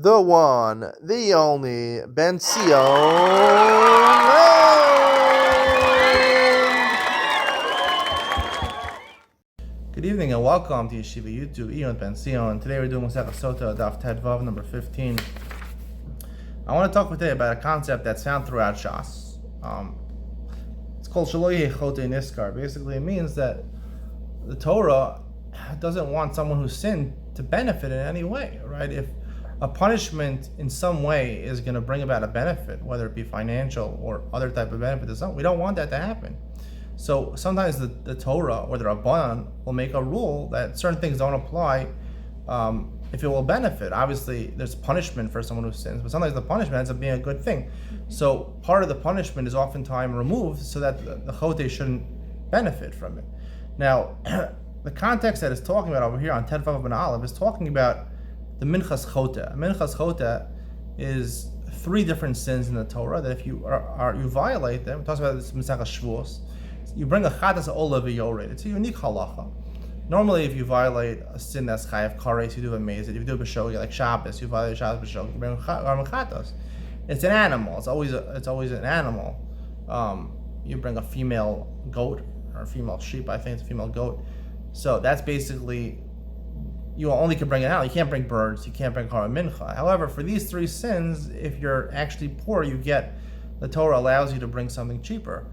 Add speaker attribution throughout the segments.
Speaker 1: the one, the only Benzion. Good evening and welcome to Yeshiva YouTube, Iyun Benzion. Today we're doing Sotah, Daf Tedvav, number 15. I want to talk today about a concept that's found throughout Shas. It's called Shelo Yeh Chotei Niskar. Basically, it means that the Torah doesn't want someone who sinned to benefit in any way, right? If a punishment in some way is going to bring about a benefit, whether it be financial or other type of benefit to someone, we don't want that to happen. So sometimes the Torah or the Rabbanan will make a rule that certain things don't apply if it will benefit. Obviously, there's punishment for someone who sins, but sometimes the punishment ends up being a good thing. So part of the punishment is oftentimes removed so that the Chotei shouldn't benefit from it. Now, the context that it's talking about over here on Ted Vav Ben Aleph is talking about the Minchas Chotah. Minchas Chotah is three different sins in the Torah that if you you violate them, it talks about this Masechah Shavuos. You bring a chatas olav v'yored. It's a unique halacha. Normally, if you violate a sin that's chayav kares, you do a mazid. If you do a b'shogeg like Shabbos, you violate Shabbos b'shogeg. You bring a chatas. It's an animal. It's always an animal. You bring a female goat or a female sheep. I think it's a female goat. So that's basically, you only can bring it out. You can't bring birds. You can't bring korban mincha. However, for these three sins, if you're actually poor, the Torah allows you to bring something cheaper.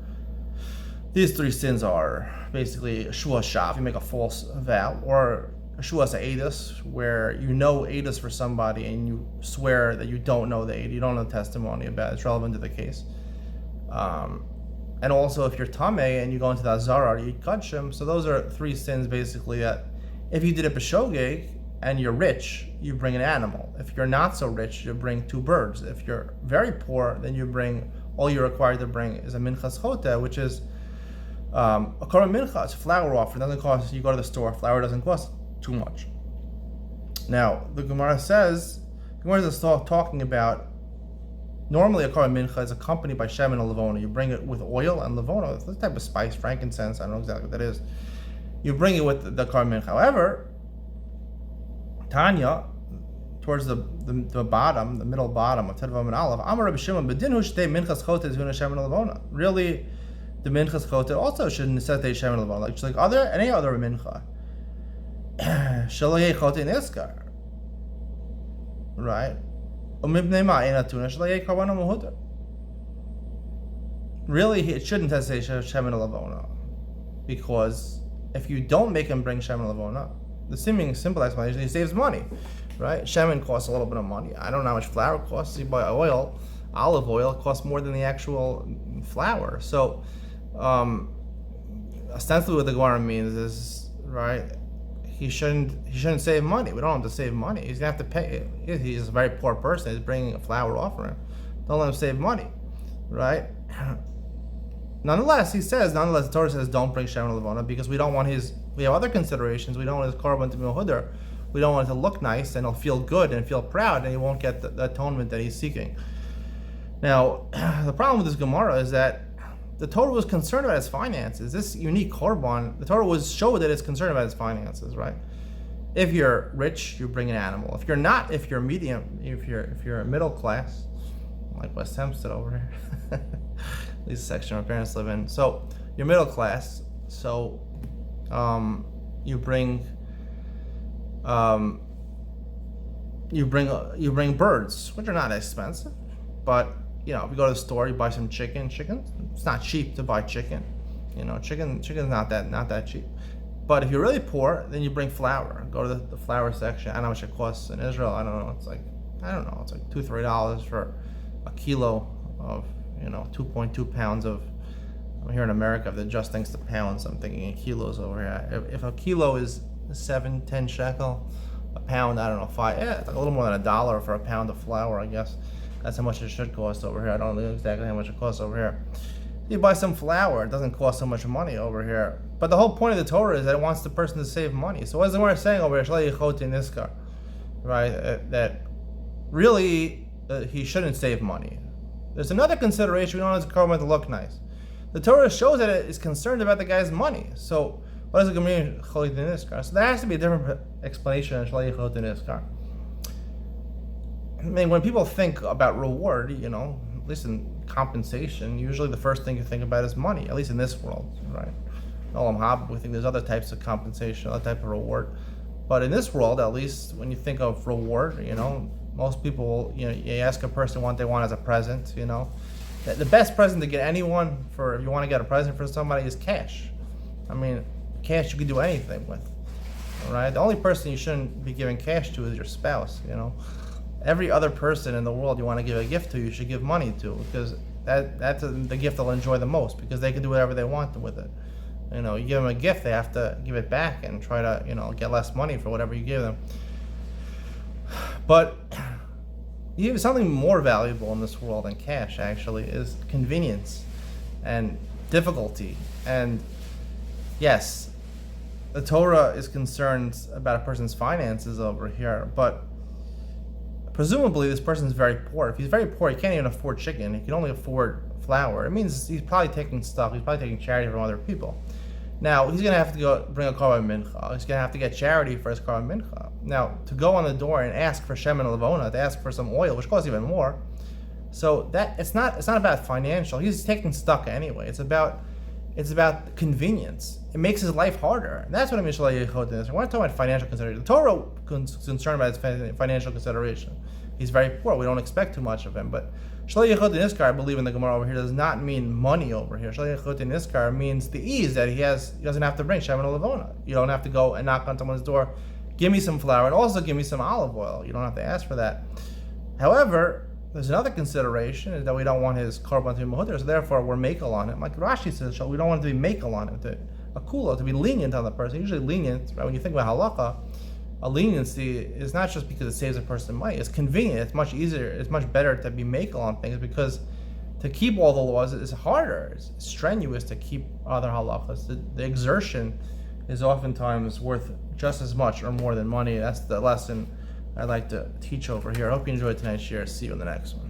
Speaker 1: These three sins are basically shua shav, you make a false vow, or shua sa'edus, where you know edus for somebody and you swear that you don't know the edus, you don't know the testimony about it. It's relevant to the case. And also if you're tameh and you go into the azara or you eat kachim, so those are three sins basically that if you did it b'shogeg and you're rich, you bring an animal. If you're not so rich, you bring two birds. If you're very poor, then all you're required to bring is a minchas chotah, which is a korban mincha. It's a flour offering. It doesn't cost, you go to the store, flour doesn't cost too much. Now, the Gemara is talking about, normally a korban mincha is accompanied by shemen and levona. You bring it with oil and levona. It's this type of spice, frankincense, I don't know exactly what that is. You bring it with the korban mincha. However, Tanya, towards the bottom, the middle bottom of Tedvav and Aleph, Amar Rabbi Shimon, B'dinhu shtei minchas choteh zuna shemen and levona. Really, the minchas choteh also should necessitate shemen and levona, like any other mincha. Shelo yeh chotei niskar, right? Really, it shouldn't necessitate shemen and levona, because if you don't make him bring shemen and levona, the simple explanation, he saves money, right? Shemen costs a little bit of money. I don't know how much flour costs. You buy olive oil costs more than the actual flour. So, ostensibly, what the Gemara means is, right? He shouldn't save money. We don't want him to save money. He's gonna have to pay. He's a very poor person. He's bringing a flour offering. Don't let him save money, right? Nonetheless, the Torah says don't bring shemen and levona because we don't want we have other considerations. We don't want his korban to be mahudar. We don't want it to look nice and he'll feel good and feel proud and he won't get the atonement that he's seeking. Now, the problem with this Gemara is that the Torah was concerned about his finances. This unique korban, the Torah showed that it's concerned about his finances, right? If you're rich, you bring an animal. If you're not, if you're medium, if you're middle class, like West Hempstead over here, at least the section my parents live in. So you're middle class, so you bring birds, which are not expensive, but if you go to the store, you buy some chicken. It's not cheap to buy chicken. Chicken's not that cheap. But if you're really poor, then you bring flour. Go to the flour section. I don't know how much it costs in Israel. I don't know. It's like $2-3 for a kilo of 2.2 pounds of. I'm here in America, if they adjust things to pounds, I'm thinking in kilos over here. If a kilo is 7-10 shekel, a pound, I don't know, it's like a little more than $1 for a pound of flour, I guess. That's how much it should cost over here. I don't know exactly how much it costs over here. You buy some flour, it doesn't cost so much money over here. But the whole point of the Torah is that it wants the person to save money. So what is the Gemara saying over here? Shelo yeh chotei niskar, right? That really he shouldn't save money. There's another consideration. We don't want his korban to look nice. The Torah shows that it is concerned about the guy's money. So what does it mean? So there has to be a different explanation of Shelo yeh chotei niskar. I mean, when people think about reward, at least in compensation, usually the first thing you think about is money, at least in this world, right? Olam Haba, we think there's other types of compensation, other type of reward. But in this world, at least when you think of reward, most people, you ask a person what they want as a present, The best present to get anyone if you want to get a present for somebody is cash. I mean, cash you can do anything with, all right? The only person you shouldn't be giving cash to is your spouse, Every other person in the world you want to give a gift to, you should give money to, because that's the gift they'll enjoy the most, because they can do whatever they want with it. You give them a gift, they have to give it back and try to, get less money for whatever you give them. But even something more valuable in this world than cash, actually, is convenience and difficulty. And yes, the Torah is concerned about a person's finances over here, but presumably this person's very poor. If he's very poor, he can't even afford chicken. He can only afford flour. It means he's probably taking stuff. He's probably taking charity from other people. Now, he's going to have to go bring a korban mincha. He's going to have to get charity for his korban mincha. Now, to go on the door and ask for shemen levona, to ask for some oil, which costs even more. So that it's not about financial. He's taking stuck anyway. It's about convenience. It makes his life harder. And that's what I mean. We're not talking about financial consideration. The Torah is concerned about his financial consideration. He's very poor. We don't expect too much of him. But Shalei Yichud Niskar, I believe in the Gemara over here, does not mean money over here. Shalei Yichud Niskar means the ease that he doesn't have to bring shemen levona. You don't have to go and knock on someone's door, give me some flour, and also give me some olive oil. You don't have to ask for that. However, there's another consideration, is that we don't want his korban to be mehuter, so therefore we're makel on him. Like Rashi says, we don't want it to be makel on him, to be lenient on the person. Usually lenient, right? When you think about halacha, a leniency is not just because it saves a person money. It's convenient. It's much easier. It's much better to be makel on things, because to keep all the laws is harder. It's strenuous to keep other halachas. The exertion is oftentimes worth just as much or more than money. That's the lesson I'd like to teach over here. I hope you enjoyed tonight's share. See you in the next one.